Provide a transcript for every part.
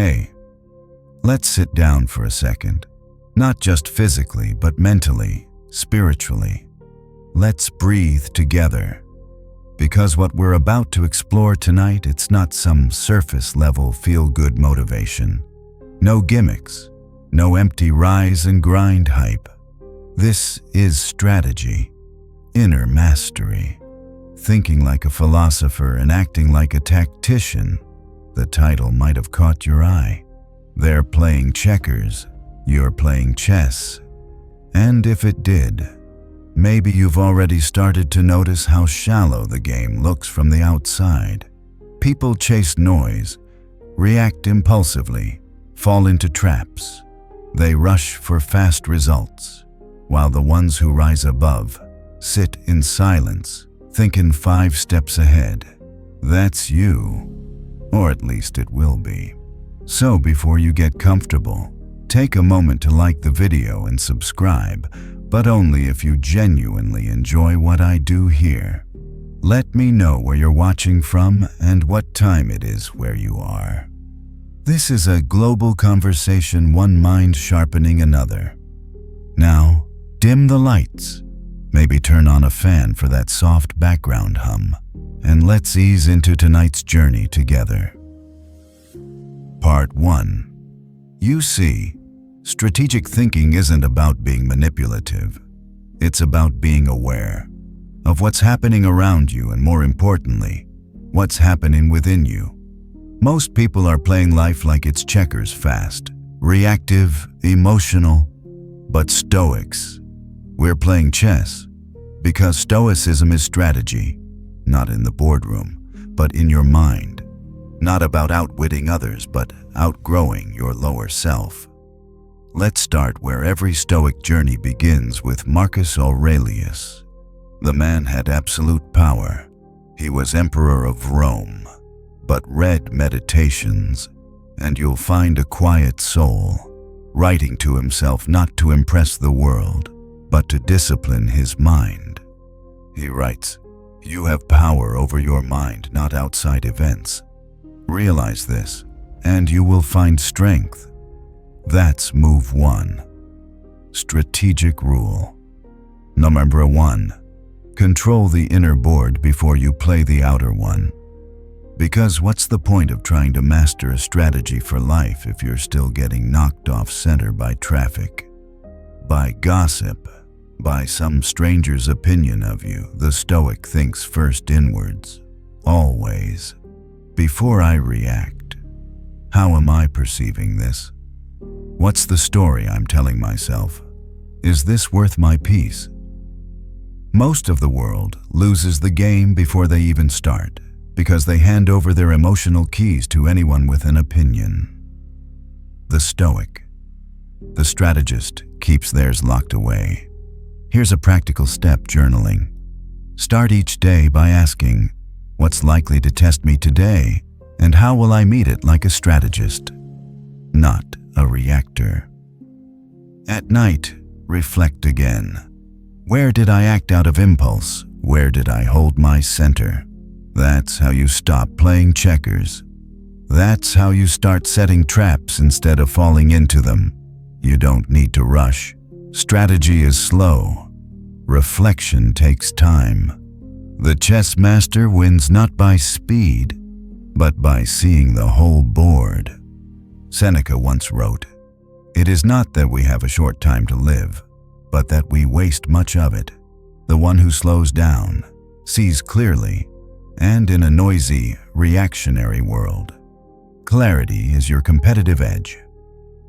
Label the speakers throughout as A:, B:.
A: Hey, let's sit down for a second. Not just physically, but mentally, spiritually. Let's breathe together. Because what we're about to explore tonight, it's not some surface-level feel-good motivation. No gimmicks, no empty rise and grind hype. This is strategy, inner mastery, thinking like a philosopher and acting like a tactician. The title might have caught your eye. They're playing checkers, you're playing chess. And if it did, maybe you've already started to notice how shallow the game looks from the outside. People chase noise, react impulsively, fall into traps. They rush for fast results, while the ones who rise above sit in silence, thinking 5 steps ahead. That's you, or at least it will be. So before you get comfortable, take a moment to like the video and subscribe, but only if you genuinely enjoy what I do here. Let me know where you're watching from and what time it is where you are. This is a global conversation, one mind sharpening another. Now, dim the lights. Maybe turn on a fan for that soft background hum, and let's ease into tonight's journey together. Part 1. You see, strategic thinking isn't about being manipulative. It's about being aware of what's happening around you and, more importantly, what's happening within you. Most people are playing life like it's checkers, fast, reactive, emotional. But Stoics, we're playing chess, because Stoicism is strategy, not in the boardroom, but in your mind. Not about outwitting others, but outgrowing your lower self. Let's start where every Stoic journey begins, with Marcus Aurelius. The man had absolute power. He was emperor of Rome. But read Meditations, and you'll find a quiet soul, writing to himself not to impress the world, but to discipline his mind. He writes, "You have power over your mind, not outside events. Realize this, and you will find strength." That's move 1. Strategic rule. Number 1. Control the inner board before you play the outer one. Because what's the point of trying to master a strategy for life if you're still getting knocked off center by traffic, by gossip, by some stranger's opinion of you? The Stoic thinks first inwards, always. Before I react, how am I perceiving this? What's the story I'm telling myself? Is this worth my peace? Most of the world loses the game before they even start, because they hand over their emotional keys to anyone with an opinion. The Stoic, the strategist, keeps theirs locked away. Here's a practical step: journaling. Start each day by asking, what's likely to test me today, and how will I meet it like a strategist, not a reactor? At night, reflect again. Where did I act out of impulse? Where did I hold my center? That's how you stop playing checkers. That's how you start setting traps instead of falling into them. You don't need to rush. Strategy is slow. Reflection takes time. The chess master wins not by speed, but by seeing the whole board. Seneca once wrote, "It is not that we have a short time to live, but that we waste much of it. The one who slows down sees clearly, and in a noisy, reactionary world. Clarity is your competitive edge."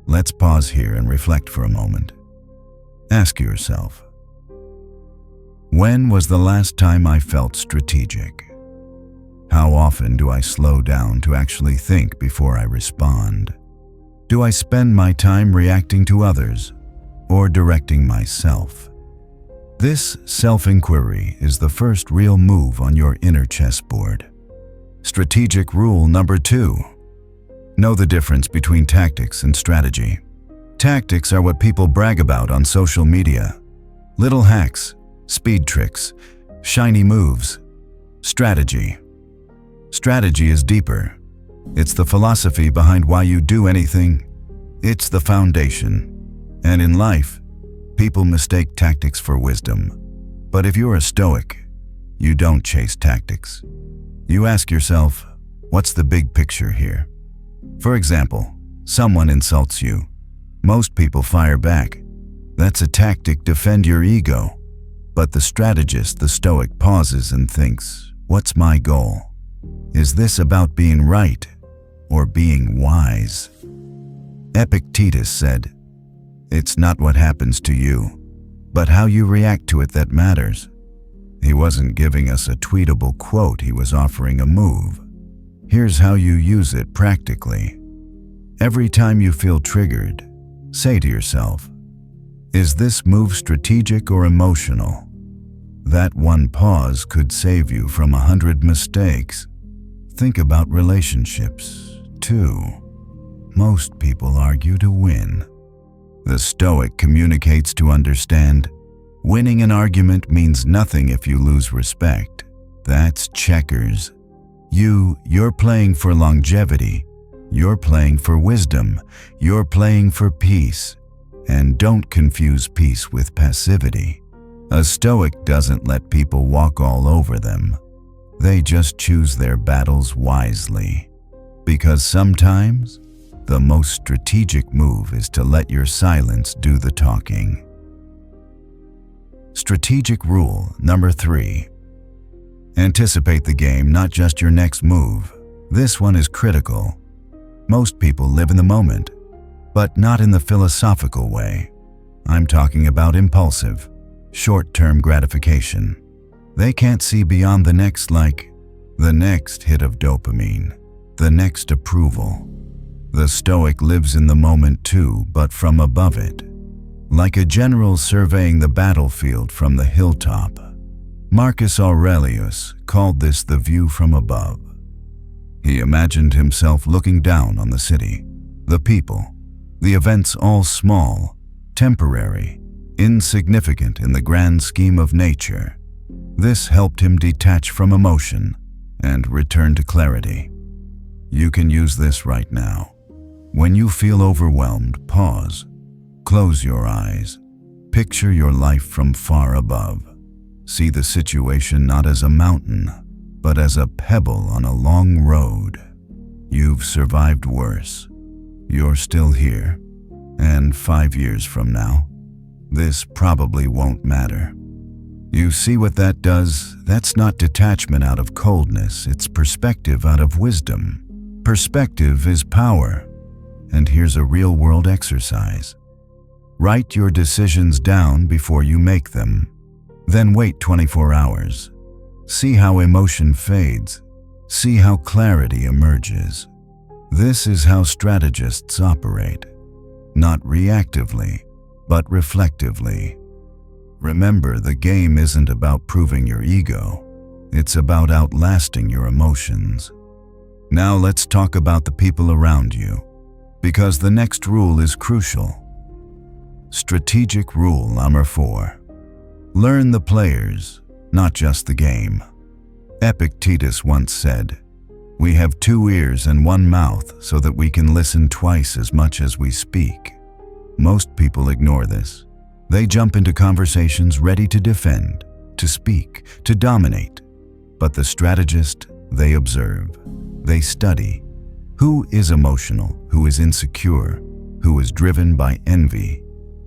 A: Let's pause here and reflect for a moment. Ask yourself, when was the last time I felt strategic? How often do I slow down to actually think before I respond? Do I spend my time reacting to others or directing myself? This self-inquiry is the first real move on your inner chessboard. Strategic rule number 2. Know the difference between tactics and strategy. Tactics are what people brag about on social media. Little hacks, speed tricks, shiny moves. Strategy. Strategy is deeper. It's the philosophy behind why you do anything. It's the foundation. And in life, people mistake tactics for wisdom. But if you're a Stoic, you don't chase tactics. You ask yourself, what's the big picture here? For example, someone insults you. Most people fire back. That's a tactic, defend your ego. But the strategist, the Stoic, pauses and thinks, what's my goal? Is this about being right or being wise? Epictetus said, it's not what happens to you, but how you react to it that matters. He wasn't giving us a tweetable quote, he was offering a move. Here's how you use it practically. Every time you feel triggered, say to yourself, is this move strategic or emotional? That one pause could save you from 100 mistakes. Think about relationships, too. Most people argue to win. The Stoic communicates to understand. Winning an argument means nothing if you lose respect. That's checkers. You're playing for longevity. You're playing for wisdom. You're playing for peace. And don't confuse peace with passivity. A Stoic doesn't let people walk all over them. They just choose their battles wisely. Because sometimes, the most strategic move is to let your silence do the talking. Strategic rule number 3. Anticipate the game, not just your next move. This one is critical. Most people live in the moment, but not in the philosophical way. I'm talking about impulsive, short-term gratification. They can't see beyond the next like, the next hit of dopamine, the next approval. The Stoic lives in the moment too, but from above it. Like a general surveying the battlefield from the hilltop. Marcus Aurelius called this the view from above. He imagined himself looking down on the city, the people, the events all small, temporary, insignificant in the grand scheme of nature. This helped him detach from emotion and return to clarity. You can use this right now. When you feel overwhelmed, pause. Close your eyes. Picture your life from far above. See the situation not as a mountain, but as a pebble on a long road. You've survived worse. You're still here. And 5 years from now, this probably won't matter. You see what that does? That's not detachment out of coldness, it's perspective out of wisdom. Perspective is power. And here's a real-world exercise. Write your decisions down before you make them. Then wait 24 hours. See how emotion fades. See how clarity emerges. This is how strategists operate. Not reactively, but reflectively. Remember, the game isn't about proving your ego. It's about outlasting your emotions. Now let's talk about the people around you, because the next rule is crucial. Strategic rule number 4. Learn the players, not just the game. Epictetus once said, "We have 2 ears and 1 mouth so that we can listen twice as much as we speak." Most people ignore this. They jump into conversations ready to defend, to speak, to dominate. But the strategist, they observe. They study. Who is emotional? Who is insecure? Who is driven by envy,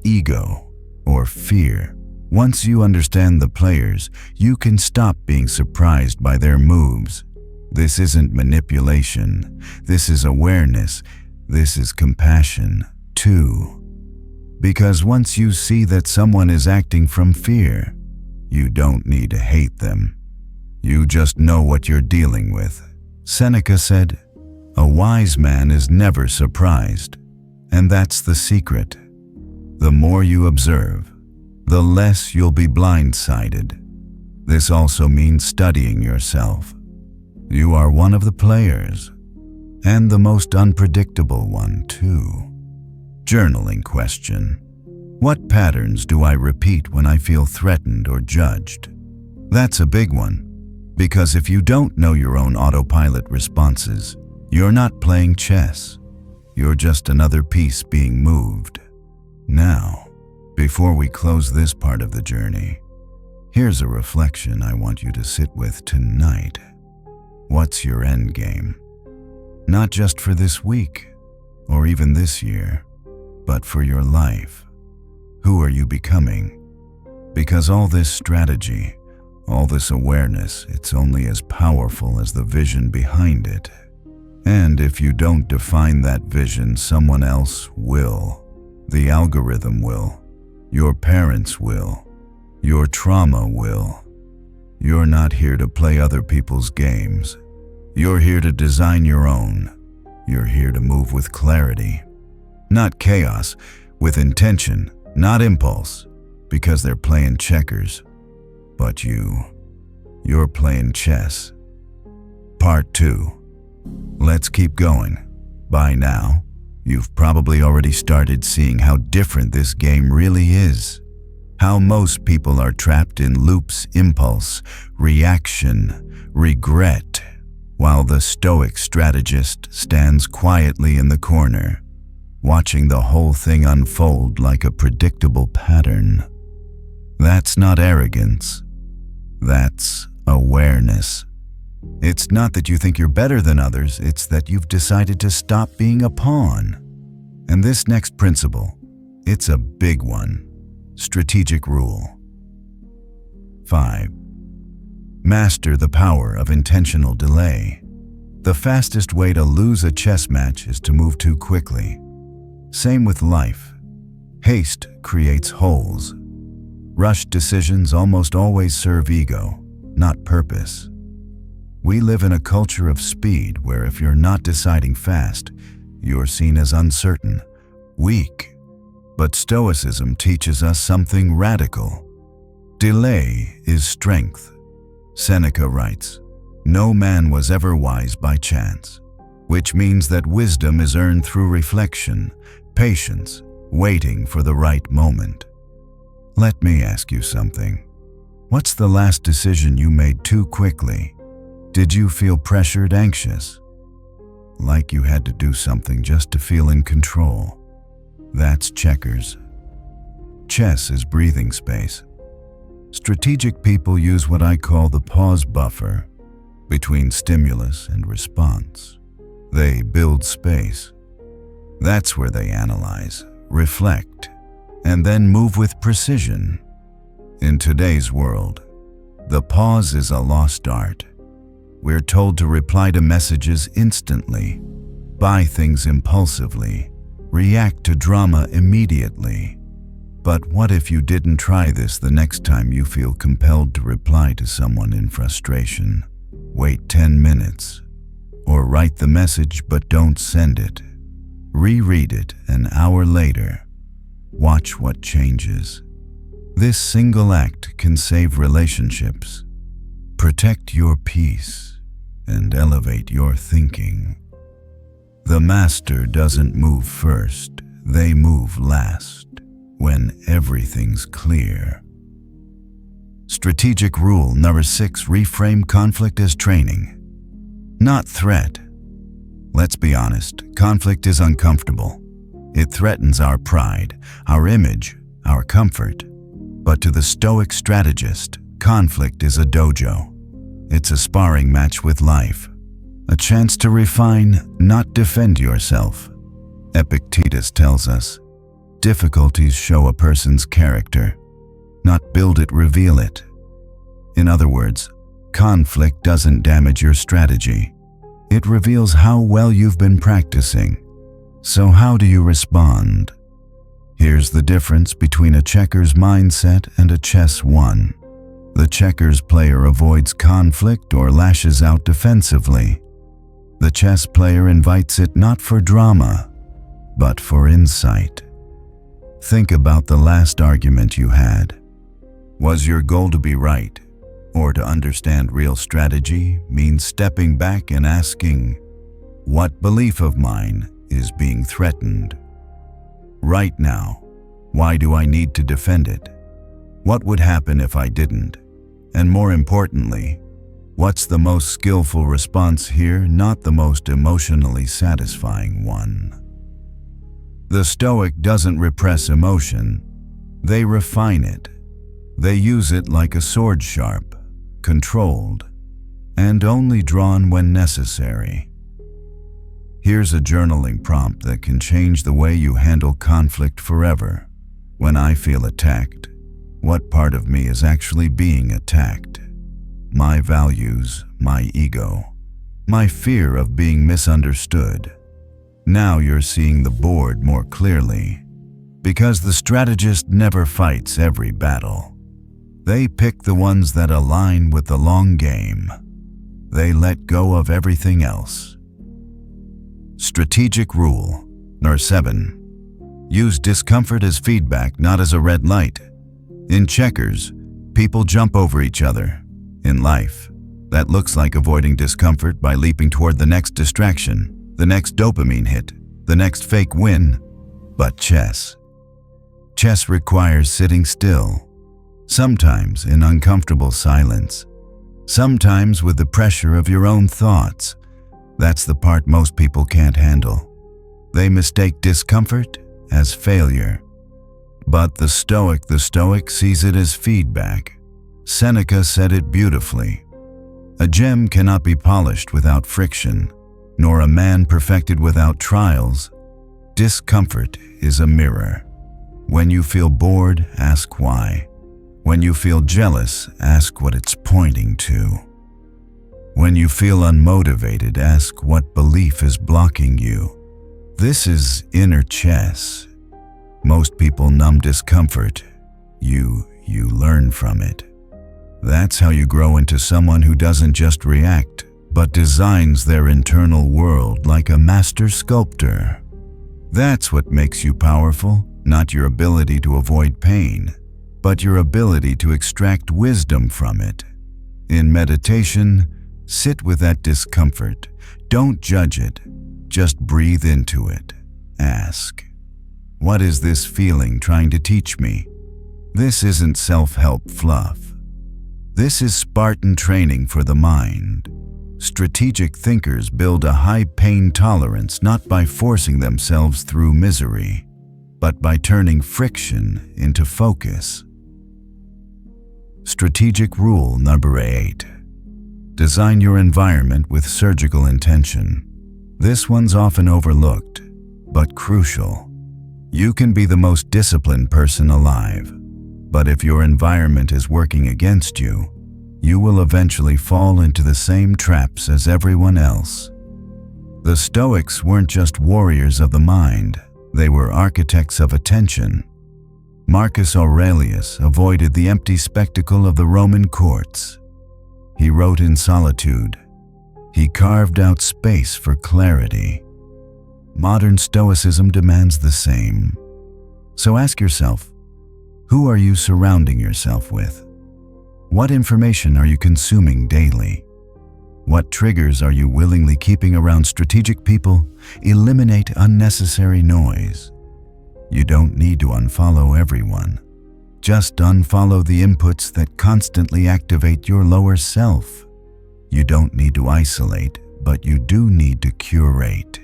A: ego, or fear? Once you understand the players, you can stop being surprised by their moves. This isn't manipulation. This is awareness. This is compassion, too. Because once you see that someone is acting from fear, you don't need to hate them. You just know what you're dealing with. Seneca said, "A wise man is never surprised." And that's the secret. The more you observe, the less you'll be blindsided. This also means studying yourself. You are one of the players, and the most unpredictable one, too. Journaling question. What patterns do I repeat when I feel threatened or judged? That's a big one, because if you don't know your own autopilot responses, You're not playing chess. You're just another piece being moved. Now, before we close this part of the journey, here's a reflection I want you to sit with tonight. What's your end game? Not just for this week, or even this year, but for your life. Who are you becoming? Because all this strategy, all this awareness, it's only as powerful as the vision behind it. And if you don't define that vision, someone else will. The algorithm will. Your parents will. Your trauma will. You're not here to play other people's games. You're here to design your own. You're here to move with clarity. Not chaos, with intention, not impulse, because they're playing checkers. But you're playing chess. Part 2. Let's keep going. By now, you've probably already started seeing how different this game really is. How most people are trapped in loops, impulse, reaction, regret, while the Stoic strategist stands quietly in the corner, watching the whole thing unfold like a predictable pattern. That's not arrogance. That's awareness. It's not that you think you're better than others, it's that you've decided to stop being a pawn. And this next principle, it's a big one. Strategic rule. 5. Master the power of intentional delay. The fastest way to lose a chess match is to move too quickly. Same with life. Haste creates holes. Rushed decisions almost always serve ego, not purpose. We live in a culture of speed where if you're not deciding fast, you're seen as uncertain, weak. But Stoicism teaches us something radical. Delay is strength. Seneca writes, "No man was ever wise by chance," which means that wisdom is earned through reflection, patience, waiting for the right moment. Let me ask you something. What's the last decision you made too quickly? Did you feel pressured, anxious? Like you had to do something just to feel in control? That's checkers. Chess is breathing space. Strategic people use what I call the pause buffer between stimulus and response. They build space. That's where they analyze, reflect, and then move with precision. In today's world, the pause is a lost art. We're told to reply to messages instantly, buy things impulsively, react to drama immediately. But what if you didn't try this the next time you feel compelled to reply to someone in frustration? Wait 10 minutes. Or write the message but don't send it. Reread it an hour later. Watch what changes. This single act can save relationships, protect your peace, and elevate your thinking. The master doesn't move first, they move last, when everything's clear. Strategic rule number 6, reframe conflict as training, not threat. Let's be honest, conflict is uncomfortable. It threatens our pride, our image, our comfort. But to the Stoic strategist, conflict is a dojo. It's a sparring match with life. A chance to refine, not defend yourself. Epictetus tells us, difficulties show a person's character, not build it, reveal it. In other words, conflict doesn't damage your strategy. It reveals how well you've been practicing. So how do you respond? Here's the difference between a checker's mindset and a chess one. The checkers player avoids conflict or lashes out defensively. The chess player invites it not for drama, but for insight. Think about the last argument you had. Was your goal to be right, or to understand real strategy means stepping back and asking, what belief of mine is being threatened? Right now, why do I need to defend it? What would happen if I didn't? And more importantly, What's the most skillful response here, not the most emotionally satisfying one? The Stoic doesn't repress emotion, they refine it. They use it like a sword, sharp, controlled, and only drawn when necessary. Here's a journaling prompt that can change the way you handle conflict forever. When I feel attacked, what part of me is actually being attacked? My values, my ego, my fear of being misunderstood. Now you're seeing the board more clearly, because the strategist never fights every battle. They pick the ones that align with the long game. They let go of everything else. Strategic rule number 7. Use discomfort as feedback, not as a red light. In checkers, people jump over each other. In life, that looks like avoiding discomfort by leaping toward the next distraction, the next dopamine hit, the next fake win. But chess requires sitting still, sometimes in uncomfortable silence, sometimes with the pressure of your own thoughts. That's the part most people can't handle. They mistake discomfort as failure. But the Stoic sees it as feedback. Seneca said it beautifully. A gem cannot be polished without friction, nor a man perfected without trials. Discomfort is a mirror. When you feel bored, ask why. When you feel jealous, ask what it's pointing to. When you feel unmotivated, ask what belief is blocking you. This is inner chess. Most people numb discomfort. You learn from it. That's how you grow into someone who doesn't just react, but designs their internal world like a master sculptor. That's what makes you powerful, not your ability to avoid pain, but your ability to extract wisdom from it. In meditation, sit with that discomfort. Don't judge it, just breathe into it. Ask, what is this feeling trying to teach me? This isn't self-help fluff. This is Spartan training for the mind. Strategic thinkers build a high pain tolerance not by forcing themselves through misery, but by turning friction into focus. Strategic rule number 8. Design your environment with surgical intention. This one's often overlooked, but crucial. You can be the most disciplined person alive, but if your environment is working against you, you will eventually fall into the same traps as everyone else. The Stoics weren't just warriors of the mind, they were architects of attention. Marcus Aurelius avoided the empty spectacle of the Roman courts. He wrote in solitude. He carved out space for clarity. Modern Stoicism demands the same. So ask yourself, who are you surrounding yourself with? What information are you consuming daily? What triggers are you willingly keeping around strategic people? Eliminate unnecessary noise. You don't need to unfollow everyone. Just unfollow the inputs that constantly activate your lower self. You don't need to isolate, but you do need to curate.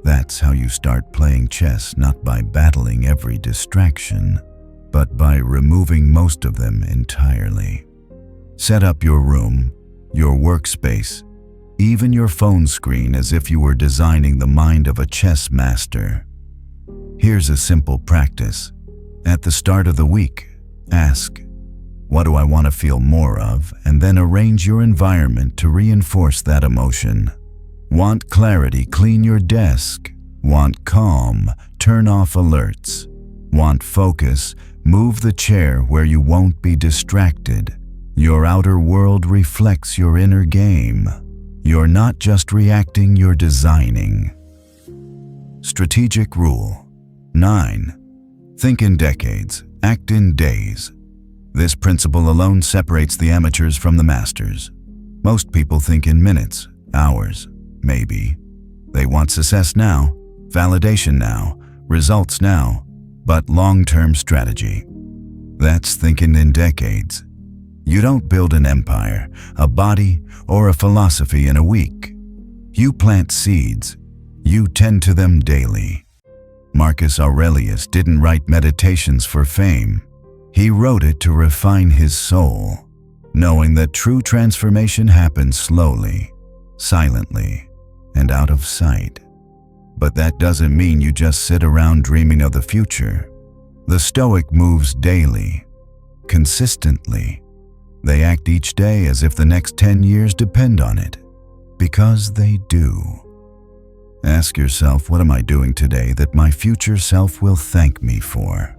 A: That's how you start playing chess, not by battling every distraction, but by removing most of them entirely. Set up your room, your workspace, even your phone screen as if you were designing the mind of a chess master. Here's a simple practice. At the start of the week, ask, what do I want to feel more of? And then arrange your environment to reinforce that emotion. Want clarity? Clean your desk. Want calm? Turn off alerts. Want focus? Move the chair where you won't be distracted. Your outer world reflects your inner game. You're not just reacting, you're designing. Strategic rule 9. Think in decades, act in days. This principle alone separates the amateurs from the masters. Most people think in minutes, hours, maybe. They want success now, validation now, results now, but long-term strategy. That's thinking in decades. You don't build an empire, a body, or a philosophy in a week. You plant seeds. You tend to them daily. Marcus Aurelius didn't write Meditations for fame. He wrote it to refine his soul, knowing that true transformation happens slowly, silently, and out of sight. But that doesn't mean you just sit around dreaming of the future. The Stoic moves daily, consistently. They act each day as if the next 10 years depend on it, because they do. Ask yourself, what am I doing today that my future self will thank me for?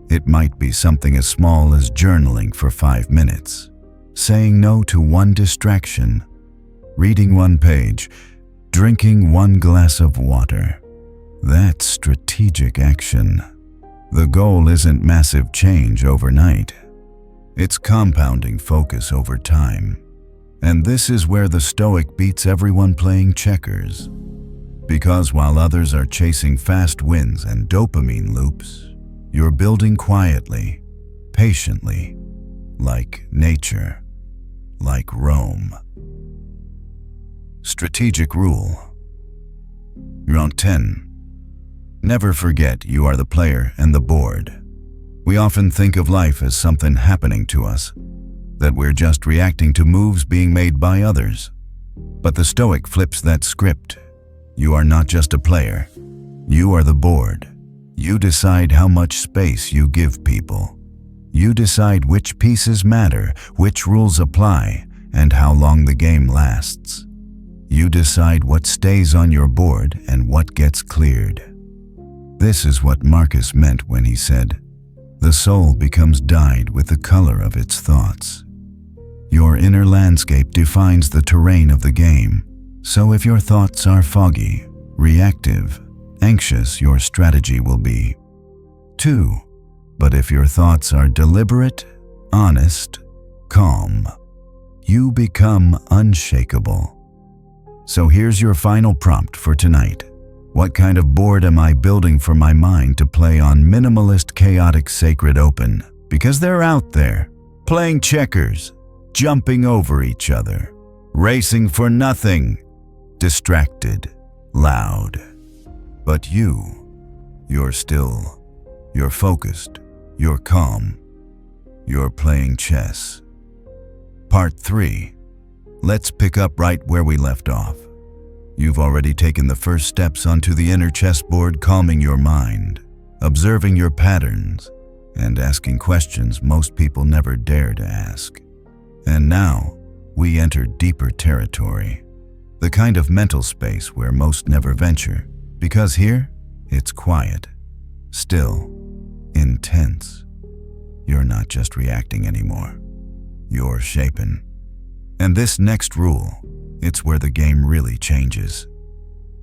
A: It might be something as small as journaling for 5 minutes, saying no to one distraction, reading one page, drinking one glass of water. That's strategic action. The goal isn't massive change overnight. It's compounding focus over time. And this is where the Stoic beats everyone playing checkers. Because while others are chasing fast wins and dopamine loops, you're building quietly, patiently, like nature, like Rome. Strategic rule. Round 10. Never forget you are the player and the board. We often think of life as something happening to us, that we're just reacting to moves being made by others. But the Stoic flips that script. You are not just a player. You are the board. You decide how much space you give people. You decide which pieces matter, which rules apply, and how long the game lasts. You decide what stays on your board and what gets cleared. This is what Marcus meant when he said, "The soul becomes dyed with the color of its thoughts." Your inner landscape defines the terrain of the game. So if your thoughts are foggy, reactive, anxious, your strategy will be 2. But if your thoughts are deliberate, honest, calm, you become unshakable. So here's your final prompt for tonight. What kind of board am I building for my mind to play on minimalist, chaotic, sacred open? Because they're out there, playing checkers, jumping over each other, racing for nothing, distracted, loud. But you're still, you're focused, you're calm, you're playing chess. Part 3. Let's pick up right where we left off. You've already taken the first steps onto the inner chessboard, calming your mind, observing your patterns, and asking questions most people never dare to ask. And now, we enter deeper territory, the kind of mental space where most never venture, because here, it's quiet, still, intense. You're not just reacting anymore. You're shaping. And this next rule, it's where the game really changes.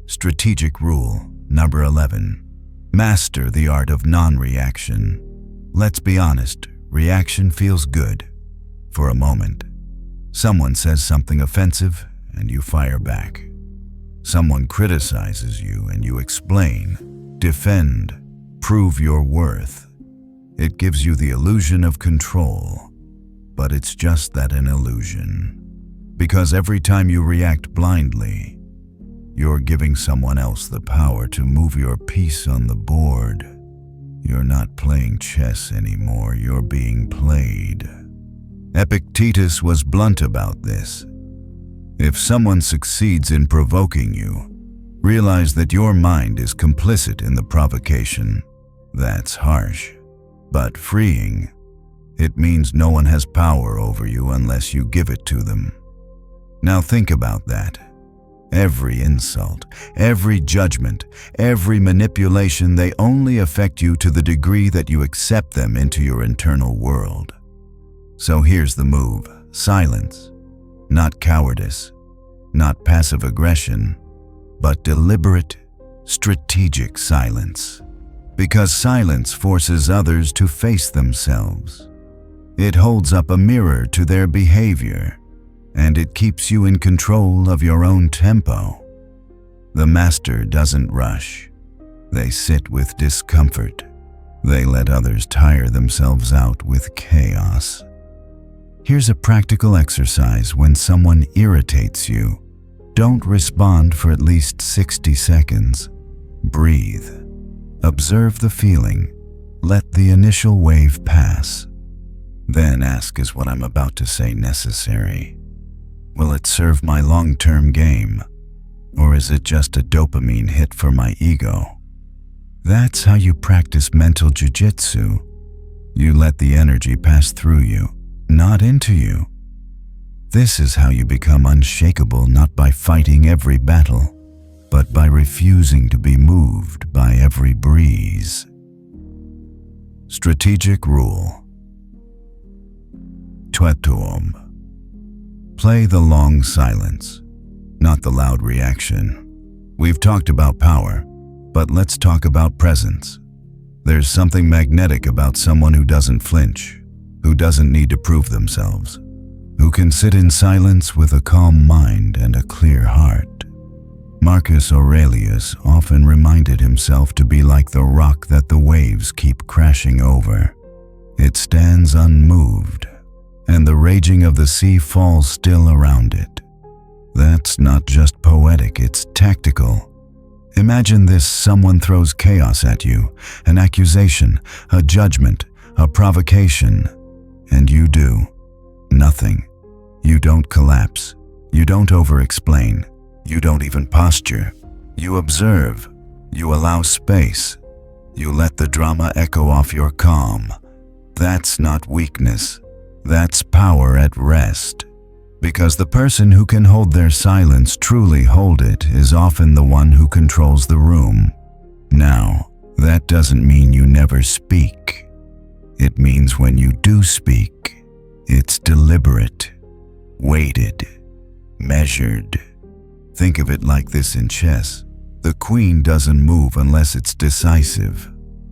A: Strategic rule number 11. Master the art of non-reaction. Let's be honest, reaction feels good. For a moment. Someone says something offensive and you fire back. Someone criticizes you and you explain, defend, prove your worth. It gives you the illusion of control, but it's just that, an illusion. Because every time you react blindly, you're giving someone else the power to move your piece on the board. You're not playing chess anymore, you're being played. Epictetus was blunt about this. If someone succeeds in provoking you, realize that your mind is complicit in the provocation. That's harsh, but freeing. It means no one has power over you unless you give it to them. Now think about that. Every insult, every judgment, every manipulation, they only affect you to the degree that you accept them into your internal world. So here's the move. Silence. Not cowardice, not passive aggression, but deliberate, strategic silence. Because silence forces others to face themselves. It holds up a mirror to their behavior, and it keeps you in control of your own tempo. The master doesn't rush. They sit with discomfort. They let others tire themselves out with chaos. Here's a practical exercise when someone irritates you. Don't respond for at least 60 seconds. Breathe. Observe the feeling. Let the initial wave pass. Then ask, is what I'm about to say necessary? Will it serve my long-term game? Or is it just a dopamine hit for my ego? That's how you practice mental jiu-jitsu. You let the energy pass through you, not into you. This is how you become unshakable, not by fighting every battle, but by refusing to be moved by every breeze. Strategic rule. Tuetuum. Play the long silence, not the loud reaction. We've talked about power, but let's talk about presence. There's something magnetic about someone who doesn't flinch, who doesn't need to prove themselves, who can sit in silence with a calm mind and a clear heart. Marcus Aurelius often reminded himself to be like the rock that the waves keep crashing over. It stands unmoved, and the raging of the sea falls still around it. That's not just poetic, it's tactical. Imagine this: someone throws chaos at you, an accusation, a judgment, a provocation, and you do nothing. You don't collapse. You don't over-explain. You don't even posture. You observe. You allow space. You let the drama echo off your calm. That's not weakness. That's power at rest. Because the person who can hold their silence, truly hold it, is often the one who controls the room. Now, that doesn't mean you never speak. It means when you do speak, it's deliberate, weighted, measured. Think of it like this in chess. The queen doesn't move unless it's decisive.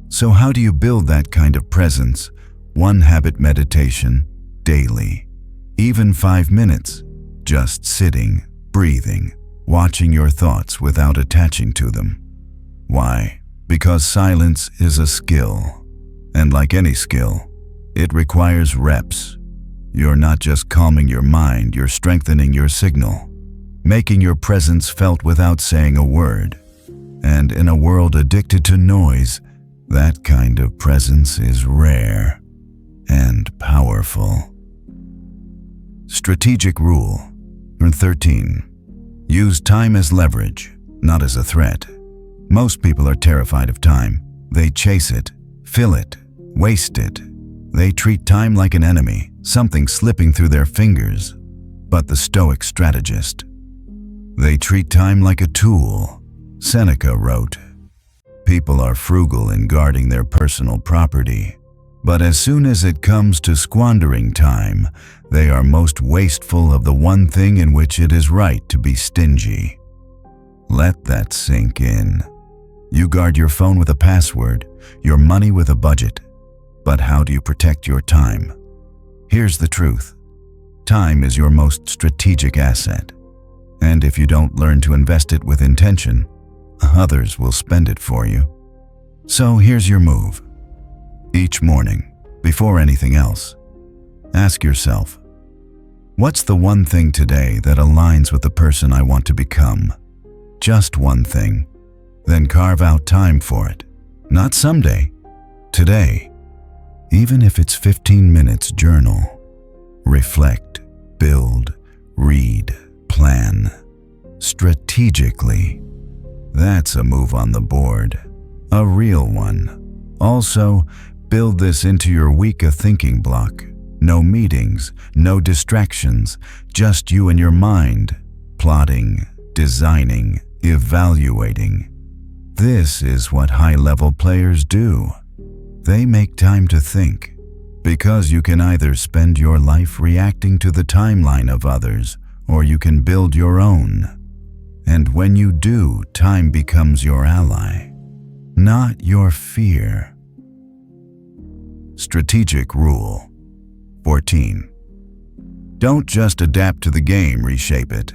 A: So how do you build that kind of presence? One habit: meditation, daily. Even 5 minutes, just sitting, breathing, watching your thoughts without attaching to them. Why? Because silence is a skill. And like any skill, it requires reps. You're not just calming your mind, you're strengthening your signal, making your presence felt without saying a word. And in a world addicted to noise, that kind of presence is rare and powerful. Strategic rule. 13. Use time as leverage, not as a threat. Most people are terrified of time. They chase it, fill it, waste it. They treat time like an enemy, something slipping through their fingers. But the Stoic strategist, they treat time like a tool. Seneca wrote, "People are frugal in guarding their personal property, but as soon as it comes to squandering time, they are most wasteful of the one thing in which it is right to be stingy." Let that sink in. You guard your phone with a password, your money with a budget. But how do you protect your time? Here's the truth. Time is your most strategic asset. And if you don't learn to invest it with intention, others will spend it for you. So here's your move. Each morning, before anything else, ask yourself, what's the one thing today that aligns with the person I want to become? Just one thing. Then carve out time for it. Not someday, today. Even if it's 15 minutes, journal, reflect, build, read, plan. Strategically. That's a move on the board. A real one. Also, build this into your week: a thinking block. No meetings, no distractions, just you and your mind, plotting, designing, evaluating. This is what high-level players do. They make time to think, because you can either spend your life reacting to the timeline of others, or you can build your own. And when you do, time becomes your ally, not your fear. Strategic rule. 14. Don't just adapt to the game, reshape it.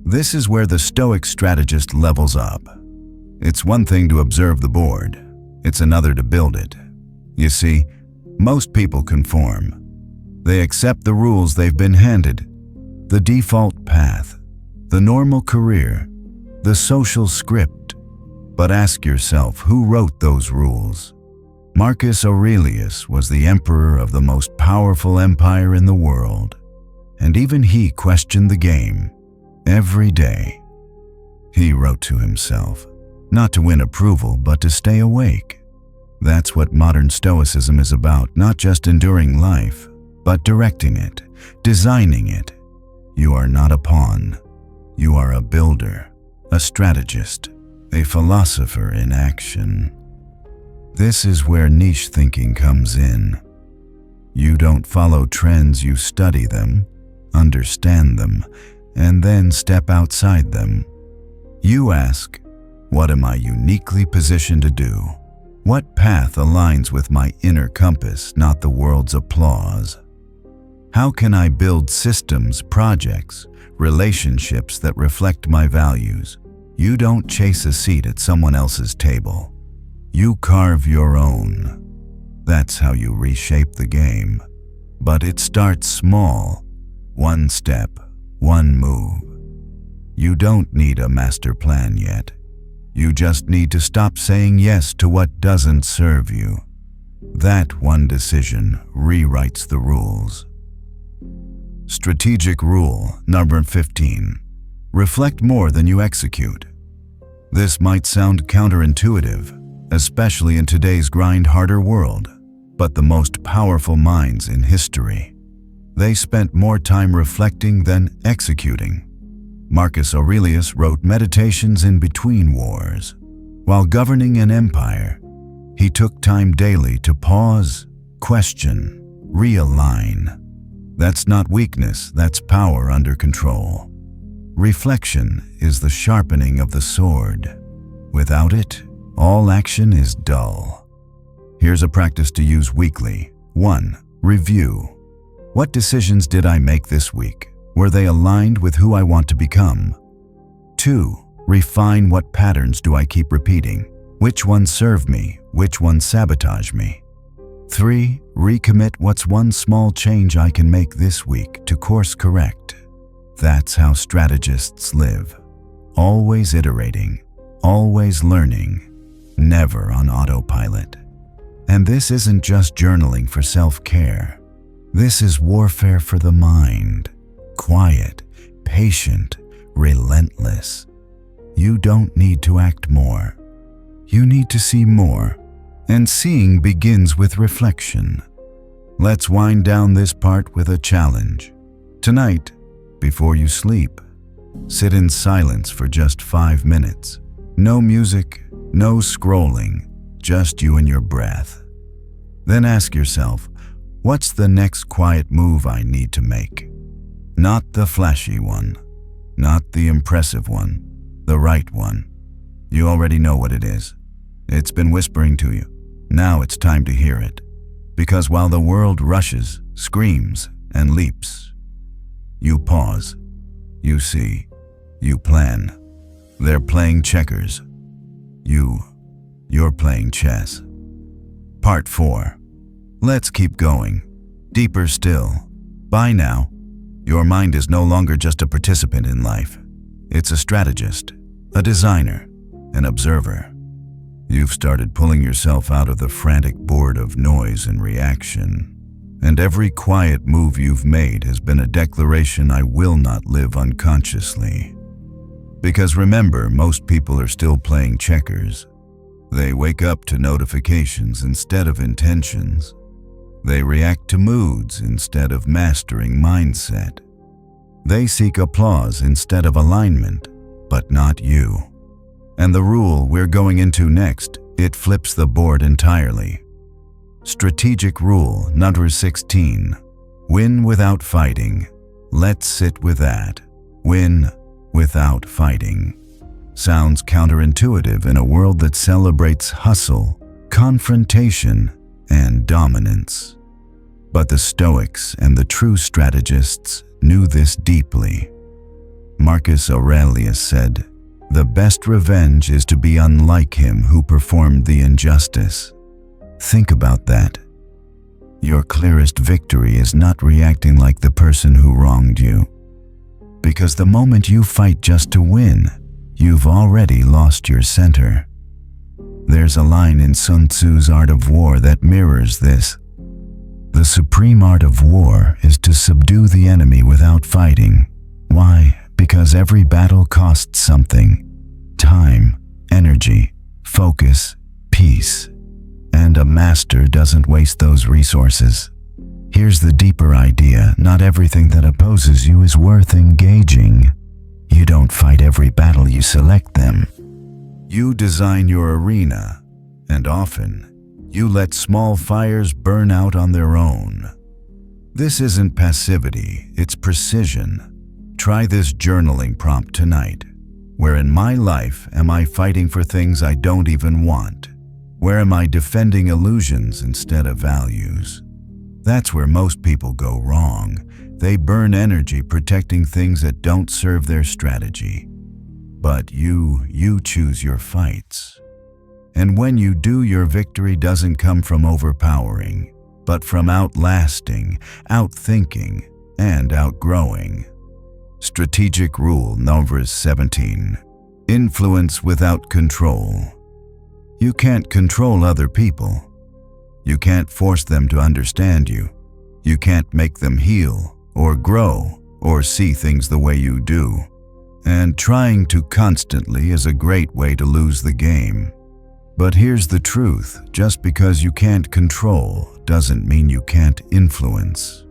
A: This is where the Stoic strategist levels up. It's one thing to observe the board. It's another to build it. You see, most people conform. They accept the rules they've been handed, the default path, the normal career, the social script. But ask yourself, who wrote those rules? Marcus Aurelius was the emperor of the most powerful empire in the world, and even he questioned the game every day. He wrote to himself, not to win approval, but to stay awake. That's what modern Stoicism is about, not just enduring life, but directing it, designing it. You are not a pawn. You are a builder, a strategist, a philosopher in action. This is where niche thinking comes in. You don't follow trends, you study them, understand them, and then step outside them. You ask, what am I uniquely positioned to do? What path aligns with my inner compass, not the world's applause? How can I build systems, projects, relationships that reflect my values? You don't chase a seat at someone else's table. You carve your own. That's how you reshape the game. But it starts small. One step, one move. You don't need a master plan yet. You just need to stop saying yes to what doesn't serve you. That one decision rewrites the rules. Strategic rule number 15. Reflect more than you execute. This might sound counterintuitive, especially in today's grind-harder world, but the most powerful minds in history, they spent more time reflecting than executing. Marcus Aurelius wrote meditations in between wars. While governing an empire, he took time daily to pause, question, realign. That's not weakness, that's power under control. Reflection is the sharpening of the sword. Without it, all action is dull. Here's a practice to use weekly. 1. Review. What decisions did I make this week? Were they aligned with who I want to become? 2. Refine. What patterns do I keep repeating? Which ones serve me? Which ones sabotage me? 3. Recommit. What's one small change I can make this week to course correct? That's how strategists live. Always iterating, always learning, never on autopilot. And this isn't just journaling for self-care. This is warfare for the mind. Quiet, patient, relentless. You don't need to act more. You need to see more. And seeing begins with reflection. Let's wind down this part with a challenge. Tonight, before you sleep, sit in silence for just 5 minutes. No music, no scrolling, just you and your breath. Then ask yourself, what's the next quiet move I need to make? Not the flashy one, not the impressive one, the right one. You already know what it is. It's been whispering to you. Now it's time to hear it. Because while the world rushes, screams, and leaps, you pause, you see, you plan. They're playing checkers. You're playing chess. Part 4. Let's keep going. Deeper still. By now, your mind is no longer just a participant in life. It's a strategist, a designer, an observer. You've started pulling yourself out of the frantic board of noise and reaction. And every quiet move you've made has been a declaration, I will not live unconsciously. Because remember, most people are still playing checkers. They wake up to notifications instead of intentions. They react to moods instead of mastering mindset. They seek applause instead of alignment, but not you. And the rule we're going into next, it flips the board entirely. Strategic rule number 16. Win without fighting. Let's sit with that. Win without fighting. Sounds counterintuitive in a world that celebrates hustle, confrontation, and dominance. But the Stoics and the true strategists knew this deeply. Marcus Aurelius said, "The best revenge is to be unlike him who performed the injustice." Think about that. Your clearest victory is not reacting like the person who wronged you. Because the moment you fight just to win, you've already lost your center. There's a line in Sun Tzu's Art of War that mirrors this. The supreme art of war is to subdue the enemy without fighting. Why? Because every battle costs something. Time, energy, focus, peace. And a master doesn't waste those resources. Here's the deeper idea. Not everything that opposes you is worth engaging. You don't fight every battle, you select them. You design your arena, and often, you let small fires burn out on their own. This isn't passivity, it's precision. Try this journaling prompt tonight. Where in my life am I fighting for things I don't even want? Where am I defending illusions instead of values? That's where most people go wrong. They burn energy protecting things that don't serve their strategy. But you choose your fights. And when you do, your victory doesn't come from overpowering, but from outlasting, outthinking, and outgrowing. Strategic rule number 17. Influence without control. You can't control other people. You can't force them to understand you. You can't make them heal, or grow, or see things the way you do. And trying to constantly is a great way to lose the game. But here's the truth, just because you can't control doesn't mean you can't influence.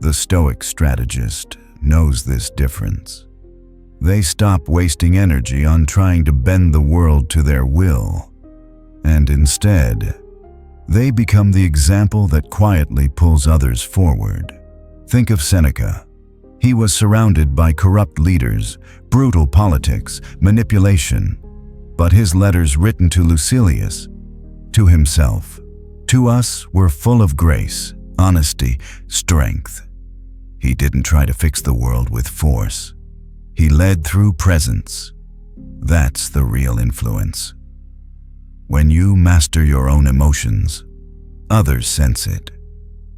A: The Stoic strategist knows this difference. They stop wasting energy on trying to bend the world to their will, and instead, they become the example that quietly pulls others forward. Think of Seneca. He was surrounded by corrupt leaders, brutal politics, manipulation. But his letters written to Lucilius, to himself, to us were full of grace, honesty, strength. He didn't try to fix the world with force. He led through presence. That's the real influence. When you master your own emotions, others sense it.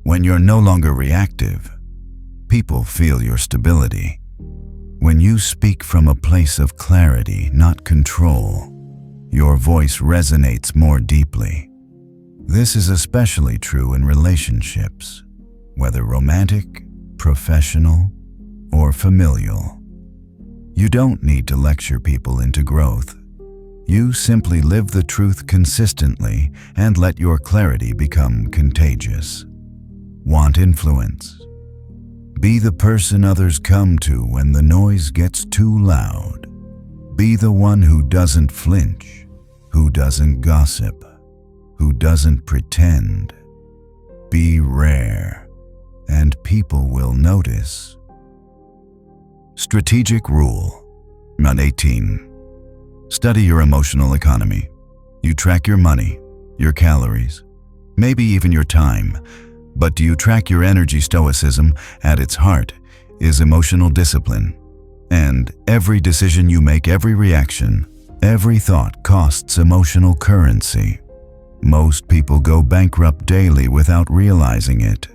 A: When you're no longer reactive, people feel your stability. When you speak from a place of clarity, not control, your voice resonates more deeply. This is especially true in relationships, whether romantic, professional, or familial. You don't need to lecture people into growth. You simply live the truth consistently and let your clarity become contagious. Want influence? Be the person others come to when the noise gets too loud. Be the one who doesn't flinch, who doesn't gossip, who doesn't pretend. Be rare, and people will notice. Strategic rule. 18. Study your emotional economy. You track your money, your calories, maybe even your time. But do you track your energy? Stoicism, at its heart, is emotional discipline. And every decision you make, every reaction, every thought costs emotional currency. Most people go bankrupt daily without realizing it.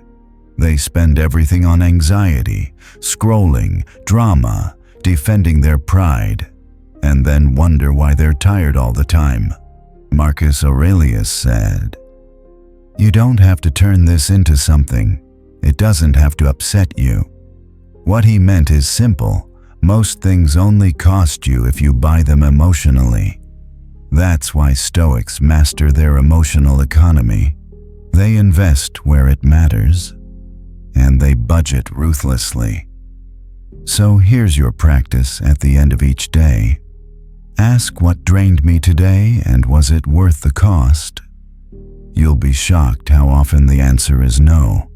A: They spend everything on anxiety, scrolling, drama, defending their pride, and then wonder why they're tired all the time. Marcus Aurelius said, "You don't have to turn this into something. It doesn't have to upset you." What he meant is simple. Most things only cost you if you buy them emotionally. That's why Stoics master their emotional economy. They invest where it matters, and they budget ruthlessly. So here's your practice at the end of each day. Ask what drained me today and was it worth the cost? You'll be shocked how often the answer is no.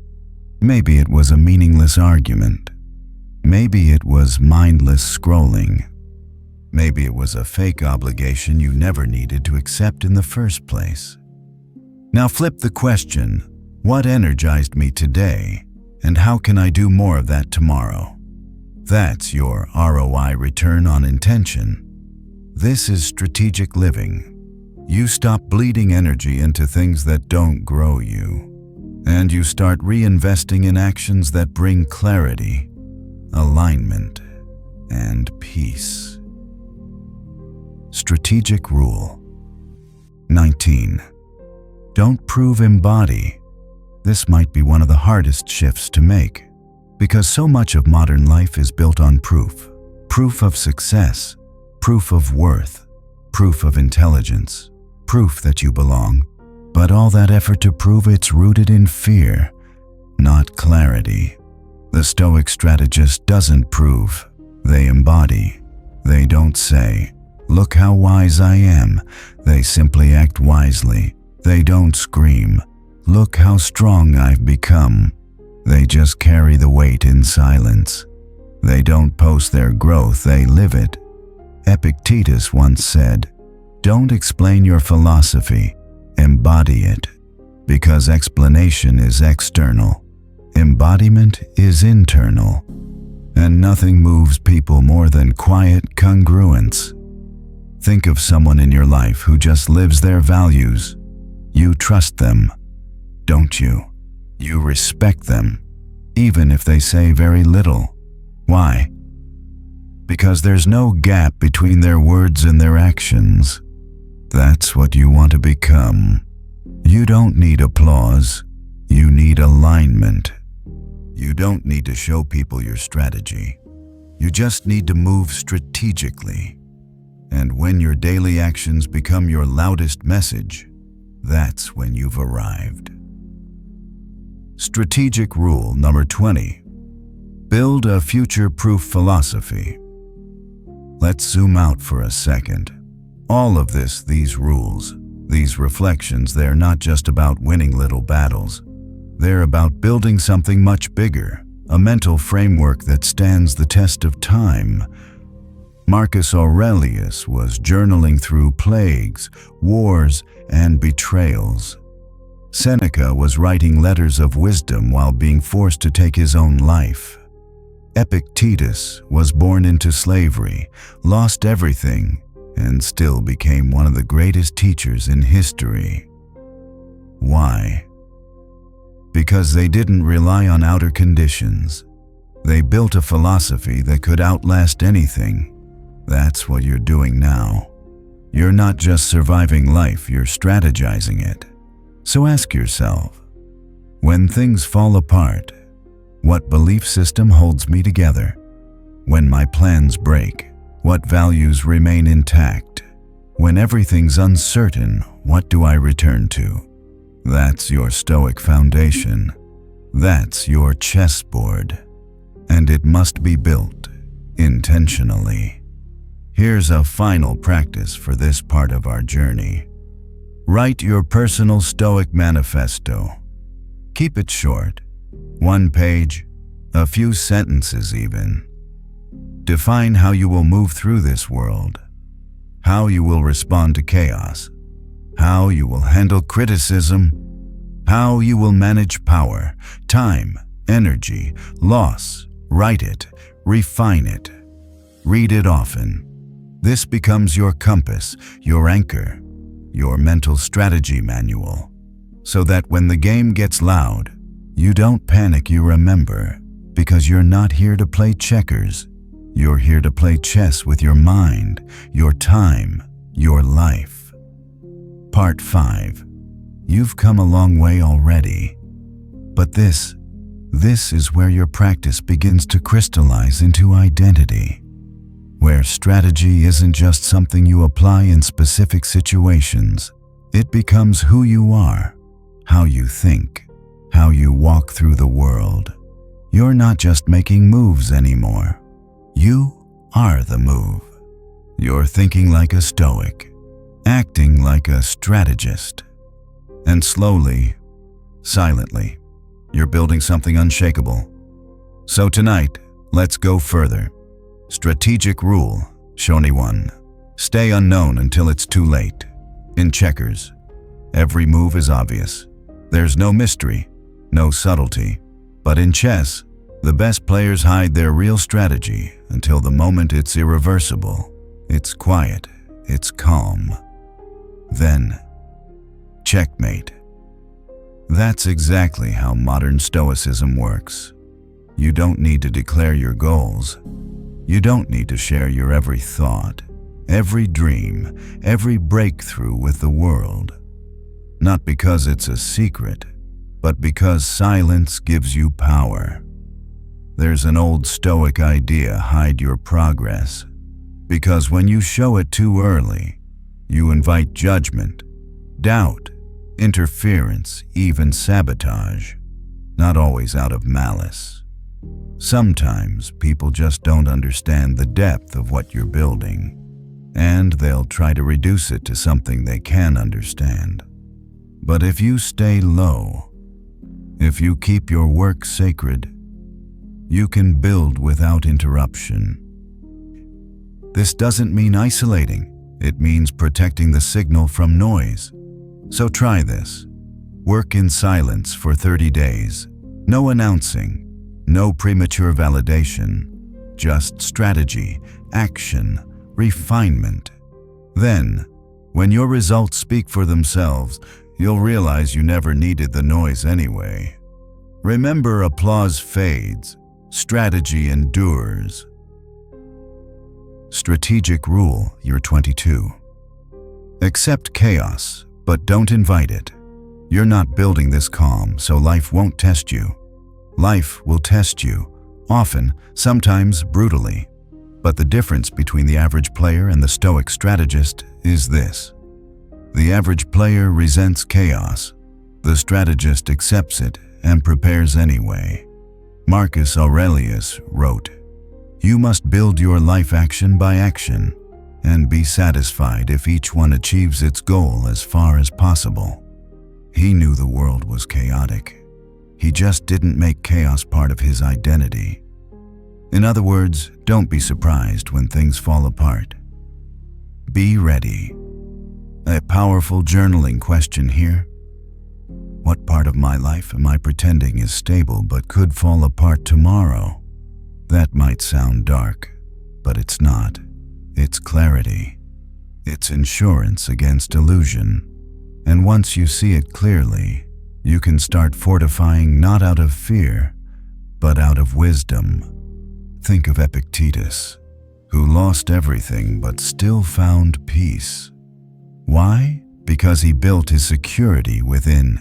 A: Maybe it was a meaningless argument. Maybe it was mindless scrolling. Maybe it was a fake obligation you never needed to accept in the first place. Now flip the question, what energized me today, and how can I do more of that tomorrow? That's your ROI, return on intention. This is strategic living. You stop bleeding energy into things that don't grow you. and you start reinvesting in actions that bring clarity, alignment, and peace. Strategic Rule 19. Don't prove, embody. This might be one of the hardest shifts to make, because so much of modern life is built on proof. Proof of success, proof of worth, proof of intelligence, proof that you belong. But all that effort to prove it's rooted in fear, not clarity. The Stoic strategist doesn't prove, they embody. They don't say, "Look how wise I am." They simply act wisely. They don't scream, "Look how strong I've become." They just carry the weight in silence. They don't post their growth, they live it. Epictetus once said, "Don't explain your philosophy, embody it." Because explanation is external, embodiment is internal. And nothing moves people more than quiet congruence. Think of someone in your life who just lives their values. You trust them, don't you? You respect them, even if they say very little. Why? Because there's no gap between their words and their actions. That's what you want to become. You don't need applause. You need alignment. You don't need to show people your strategy. You just need to move strategically. And when your daily actions become your loudest message, that's when you've arrived. Strategic Rule number 20. Build a future-proof philosophy. Let's zoom out for a second. All of this, these rules, these reflections, they're not just about winning little battles. They're about building something much bigger, a mental framework that stands the test of time. Marcus Aurelius was journaling through plagues, wars, and betrayals. Seneca was writing letters of wisdom while being forced to take his own life. Epictetus was born into slavery, lost everything, and still became one of the greatest teachers in history. Why? Because they didn't rely on outer conditions. They built a philosophy that could outlast anything. That's what you're doing now. You're not just surviving life, you're strategizing it. So ask yourself, when things fall apart, what belief system holds me together? When my plans break, what values remain intact? When everything's uncertain, what do I return to? That's your Stoic foundation. That's your chessboard. And it must be built intentionally. Here's a final practice for this part of our journey. Write your personal Stoic manifesto. Keep it short, 1 page, a few sentences even. Define how you will move through this world, how you will respond to chaos, how you will handle criticism, how you will manage power, time, energy, loss. Write it, refine it, read it often. This becomes your compass, your anchor, your mental strategy manual, so that when the game gets loud, you don't panic, you remember, because you're not here to play checkers. You're here to play chess with your mind, your time, your life. Part 5. You've come a long way already, but this is where your practice begins to crystallize into identity, where strategy isn't just something you apply in specific situations. It becomes who you are, how you think, how you walk through the world. You're not just making moves anymore. You are the move. You're thinking like a Stoic, acting like a strategist. And slowly, silently, you're building something unshakable. So tonight, let's go further. Strategic Rule, Shoni 1. Stay unknown until it's too late. In checkers, every move is obvious. There's no mystery, no subtlety. But in chess, the best players hide their real strategy until the moment it's irreversible. It's quiet, it's calm. Then, checkmate. That's exactly how modern Stoicism works. You don't need to declare your goals. You don't need to share your every thought, every dream, every breakthrough with the world. Not because it's a secret, but because silence gives you power. There's an old Stoic idea: hide your progress. Because when you show it too early, you invite judgment, doubt, interference, even sabotage. Not always out of malice. Sometimes people just don't understand the depth of what you're building, and they'll try to reduce it to something they can understand. But if you stay low, if you keep your work sacred, you can build without interruption. This doesn't mean isolating. It means protecting the signal from noise. So try this. Work in silence for 30 days. No announcing, no premature validation, just strategy, action, refinement. Then, when your results speak for themselves, you'll realize you never needed the noise anyway. Remember, applause fades, strategy endures. Strategic rule, year 22. Accept chaos, but don't invite it. You're not building this calm, so life won't test you. Life will test you, often, sometimes brutally. But the difference between the average player and the Stoic strategist is this. The average player resents chaos. The strategist accepts it and prepares anyway. Marcus Aurelius wrote, "You must build your life action by action, and be satisfied if each one achieves its goal as far as possible." He knew the world was chaotic. He just didn't make chaos part of his identity. In other words, don't be surprised when things fall apart. Be ready. A powerful journaling question here. What part of my life am I pretending is stable but could fall apart tomorrow? That might sound dark, but it's not. It's clarity. It's insurance against illusion. And once you see it clearly, you can start fortifying not out of fear, but out of wisdom. Think of Epictetus, who lost everything but still found peace. Why? Because he built his security within.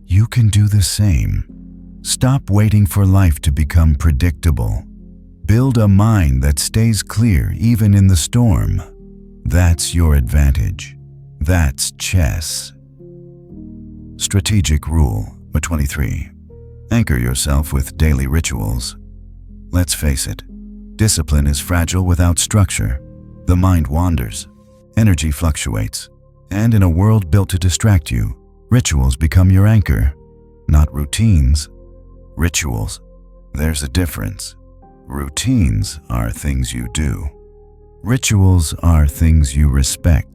A: You can do the same. Stop waiting for life to become predictable. Build a mind that stays clear even in the storm. That's your advantage. That's chess. Strategic rule, number 23. Anchor yourself with daily rituals. Let's face it, discipline is fragile without structure. The mind wanders, energy fluctuates, and in a world built to distract you, rituals become your anchor. Not routines, rituals. There's a difference. Routines are things you do. Rituals are things you respect.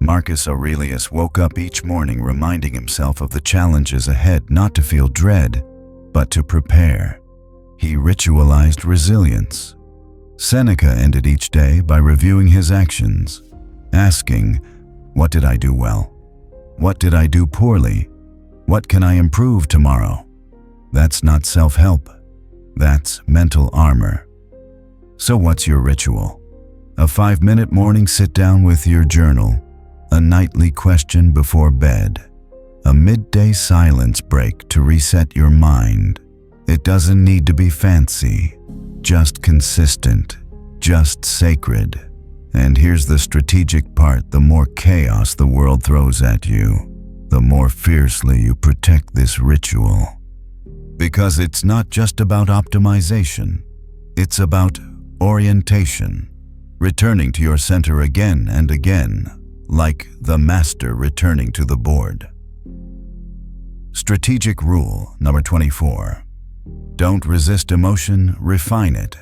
A: Marcus Aurelius woke up each morning reminding himself of the challenges ahead, not to feel dread, but to prepare. He ritualized resilience. Seneca ended each day by reviewing his actions, asking, "What did I do well? What did I do poorly? What can I improve tomorrow?" That's not self-help. That's mental armor. So what's your ritual? A 5-minute morning sit-down with your journal, a nightly question before bed, a midday silence break to reset your mind. It doesn't need to be fancy, just consistent, just sacred. And here's the strategic part: the more chaos the world throws at you, the more fiercely you protect this ritual. Because it's not just about optimization, it's about orientation, returning to your center again and again, like the master returning to the board. Strategic rule, number 24. Don't resist emotion, refine it.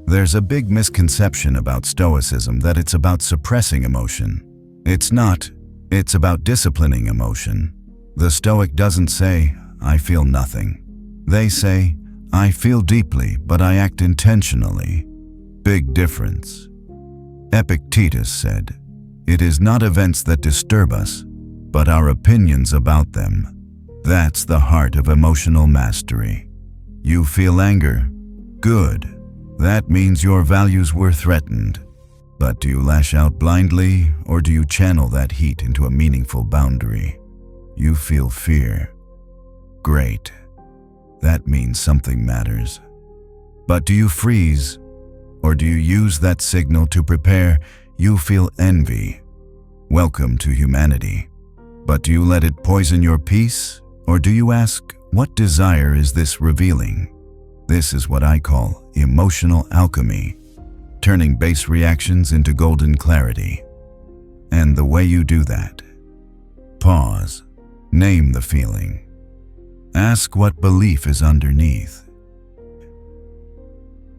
A: There's a big misconception about Stoicism that it's about suppressing emotion. It's not. It's about disciplining emotion. The Stoic doesn't say, "I feel nothing." They say, "I feel deeply, but I act intentionally." Big difference. Epictetus said, "It is not events that disturb us, but our opinions about them." That's the heart of emotional mastery. You feel anger? Good. That means your values were threatened. But do you lash out blindly, or do you channel that heat into a meaningful boundary? You feel fear. Great. That means something matters. But do you freeze, or do you use that signal to prepare? You feel envy. Welcome to humanity. But do you let it poison your peace, or do you ask, what desire is this revealing? This is what I call emotional alchemy, turning base reactions into golden clarity. And the way you do that: pause, name the feeling, ask what belief is underneath.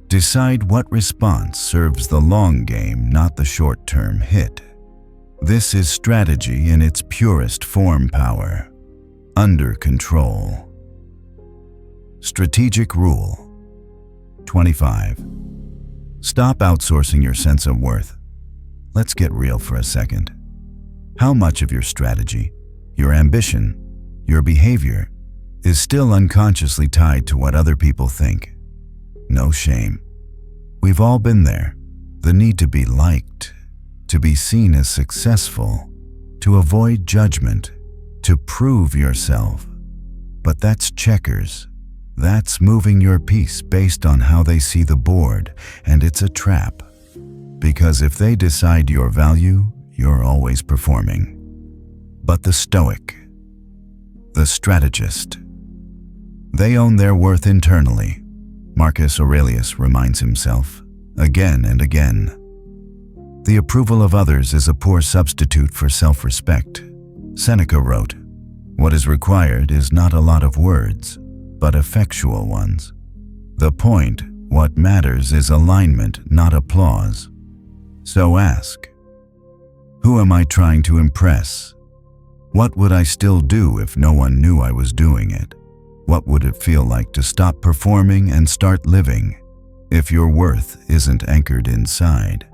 A: Decide what response serves the long game, not the short-term hit. This is strategy in its purest form: power, under control. Strategic Rule 25. Stop outsourcing your sense of worth. Let's get real for a second. How much of your strategy, your ambition, your behavior is still unconsciously tied to what other people think? No shame. We've all been there. The need to be liked, to be seen as successful, to avoid judgment, to prove yourself. But that's checkers. That's moving your piece based on how they see the board, and it's a trap. Because if they decide your value, you're always performing. But the Stoic, the strategist, they own their worth internally. Marcus Aurelius reminds himself again and again. The approval of others is a poor substitute for self-respect. Seneca wrote, "What is required is not a lot of words, but effectual ones." The point, what matters, is alignment, not applause. So ask, who am I trying to impress? What would I still do if no one knew I was doing it? What would it feel like to stop performing and start living? If your worth isn't anchored inside,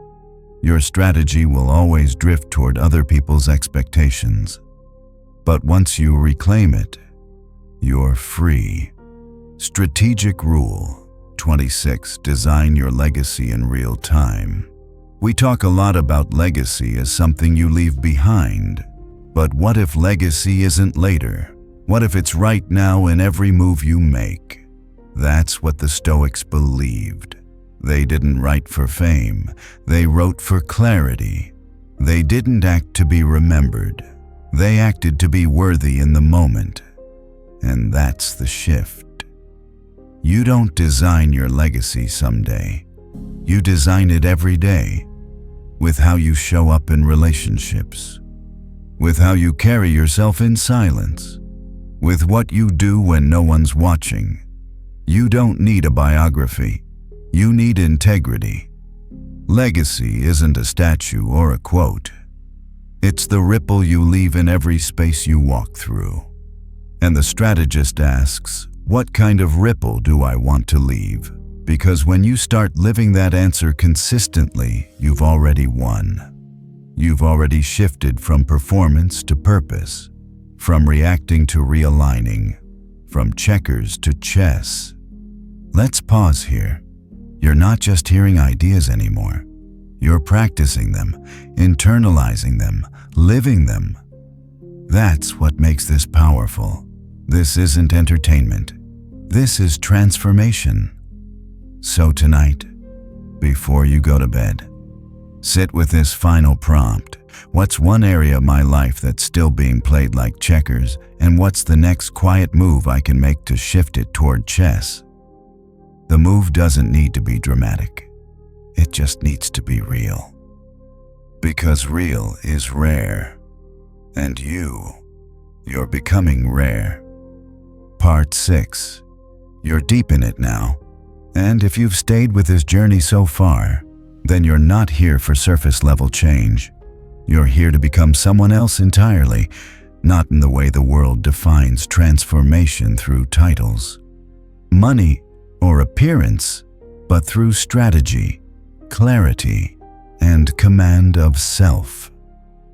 A: your strategy will always drift toward other people's expectations. But once you reclaim it, you're free. Strategic Rule 26. Design your legacy in real time. We talk a lot about legacy as something you leave behind. But what if legacy isn't later? What if it's right now in every move you make? That's what the Stoics believed. They didn't write for fame. They wrote for clarity. They didn't act to be remembered. They acted to be worthy in the moment. And that's the shift. You don't design your legacy someday. You design it every day, with how you show up in relationships, with how you carry yourself in silence, with what you do when no one's watching. You don't need a biography. You need integrity. Legacy isn't a statue or a quote. It's the ripple you leave in every space you walk through. And the strategist asks, what kind of ripple do I want to leave? Because when you start living that answer consistently, you've already won. You've already shifted from performance to purpose, from reacting to realigning, from checkers to chess. Let's pause here. You're not just hearing ideas anymore. You're practicing them, internalizing them, living them. That's what makes this powerful. This isn't entertainment. This is transformation. So tonight, before you go to bed, sit with this final prompt. What's one area of my life that's still being played like checkers, and what's the next quiet move I can make to shift it toward chess? The move doesn't need to be dramatic. It just needs to be real. Because real is rare. And you're becoming rare. Part 6. You're deep in it now. And if you've stayed with this journey so far, then you're not here for surface-level change. You're here to become someone else entirely, not in the way the world defines transformation through titles, money, or appearance, but through strategy, clarity, and command of self.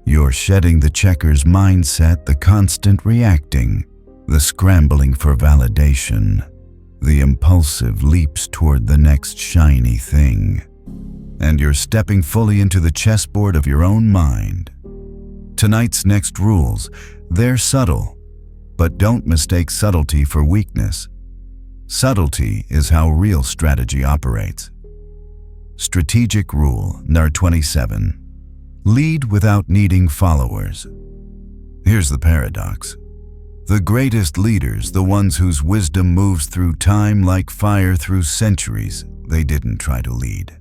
A: You're shedding the checkers mindset, the constant reacting, the scrambling for validation, the impulsive leaps toward the next shiny thing. And you're stepping fully into the chessboard of your own mind. Tonight's next rules, they're subtle, but don't mistake subtlety for weakness. Subtlety is how real strategy operates. Strategic rule number 27. Lead without needing followers. Here's the paradox. The greatest leaders, the ones whose wisdom moves through time like fire through centuries, they didn't try to lead.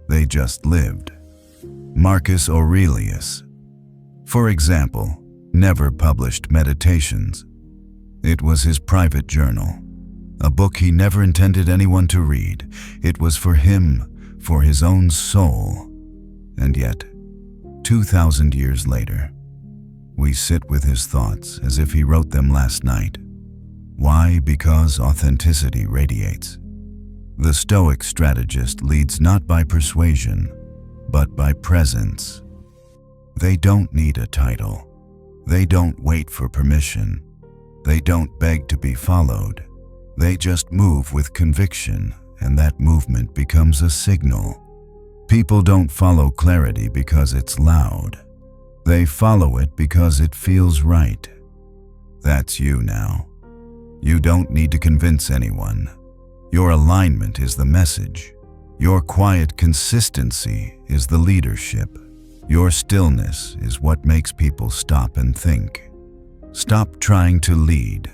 A: They just lived. Marcus Aurelius, for example, never published Meditations. It was his private journal, a book he never intended anyone to read. It was for him, for his own soul. And yet, 2,000 years later, we sit with his thoughts as if he wrote them last night. Why? Because authenticity radiates. The Stoic strategist leads not by persuasion, but by presence. They don't need a title. They don't wait for permission. They don't beg to be followed. They just move with conviction, and that movement becomes a signal. People don't follow clarity because it's loud. They follow it because it feels right. That's you now. You don't need to convince anyone. Your alignment is the message. Your quiet consistency is the leadership. Your stillness is what makes people stop and think. Stop trying to lead.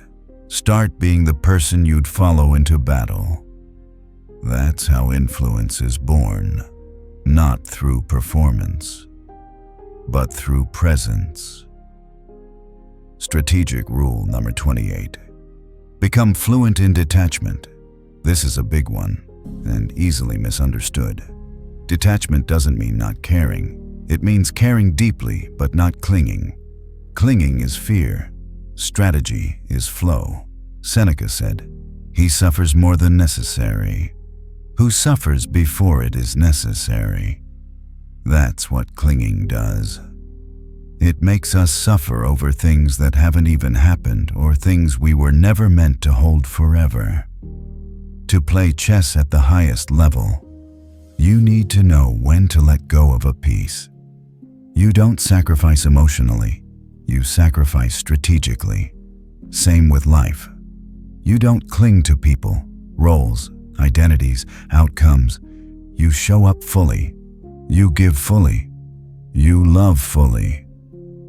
A: Start being the person you'd follow into battle. That's how influence is born, not through performance, but through presence. Strategic rule number 28. Become fluent in detachment. This is a big one and easily misunderstood. Detachment doesn't mean not caring. It means caring deeply but not clinging. Clinging is fear. Strategy is flow. Seneca said, "He suffers more than necessary, who suffers before it is necessary." That's what clinging does. It makes us suffer over things that haven't even happened or things we were never meant to hold forever. To play chess at the highest level, you need to know when to let go of a piece. You don't sacrifice emotionally, you sacrifice strategically. Same with life. You don't cling to people, roles, identities, outcomes. You show up fully. You give fully. You love fully.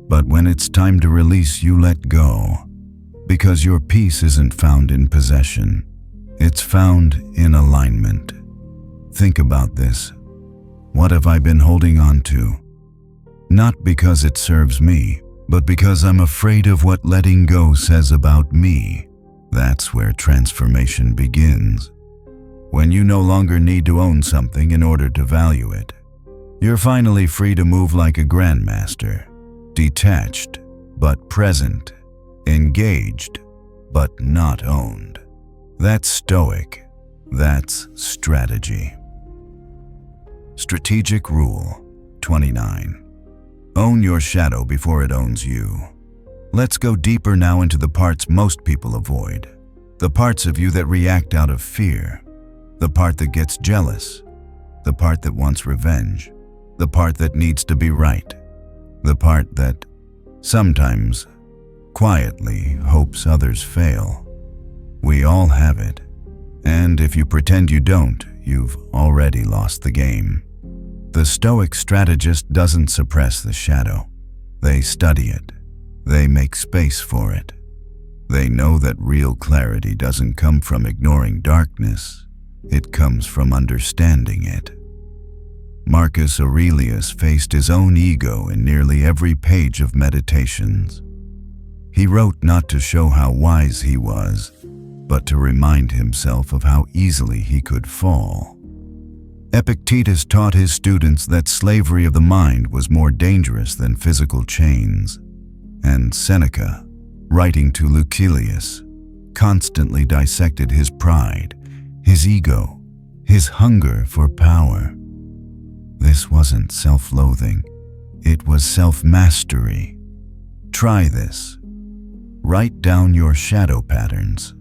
A: But when it's time to release, you let go. Because your peace isn't found in possession. It's found in alignment. Think about this. What have I been holding on to? Not because it serves me, but because I'm afraid of what letting go says about me. That's where transformation begins. When you no longer need to own something in order to value it, you're finally free to move like a grandmaster, detached but present, engaged but not owned. That's Stoic. That's strategy. Strategic rule 29. Own your shadow before it owns you. Let's go deeper now into the parts most people avoid. The parts of you that react out of fear. The part that gets jealous. The part that wants revenge. The part that needs to be right. The part that sometimes quietly hopes others fail. We all have it. And if you pretend you don't, you've already lost the game. The Stoic strategist doesn't suppress the shadow. They study it. They make space for it. They know that real clarity doesn't come from ignoring darkness. It comes from understanding it. Marcus Aurelius faced his own ego in nearly every page of Meditations. He wrote not to show how wise he was, but to remind himself of how easily he could fall. Epictetus taught his students that slavery of the mind was more dangerous than physical chains. And Seneca, writing to Lucilius, constantly dissected his pride, his ego, his hunger for power. This wasn't self-loathing, it was self-mastery. Try this. Write down your shadow patterns.